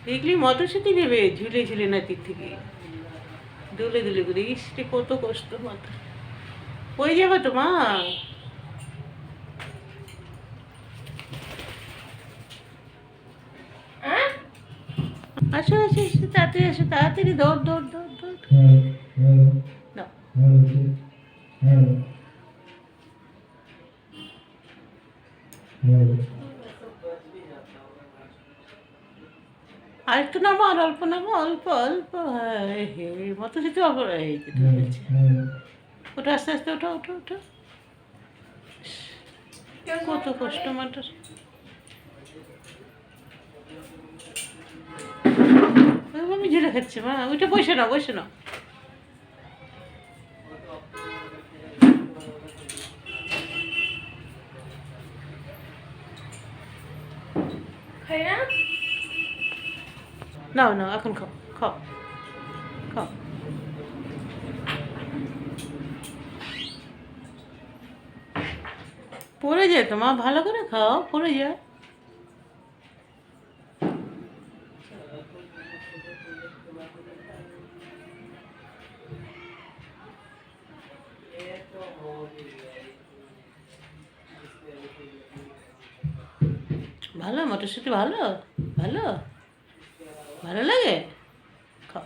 দেখলি মটরশুঁটি নেবে ঝুলে ঝুলে নাতির থেকে দুলে দুলে করে ইসে কত কষ্ট মাথা হয়ে যাবে তো মা। আসো আসো আসো তাড়াতাড়ি আসো তাড়াতাড়ি দৌড় দৌড় দৌড় দৌড় দাও। আর একটু নামো আর অল্প নামো অল্প অল্প হ্যাঁ হে মটরশুঁটি অল্প এই যে ধরেছে। ওটা আস্তে আস্তে ওঠো ওঠো ওঠো কত কষ্ট মাটার আমি ঝেড়ে খাচ্ছে মা ওইটা বসে নাও বসে নাও। নাও নাও এখন খাও খাও খাও। পড়ে যায় তো মা ভালো করে খাও পড়ে যায়। ভালো মটরশুঁটি ভালো ভালো ভালো লাগে খাও।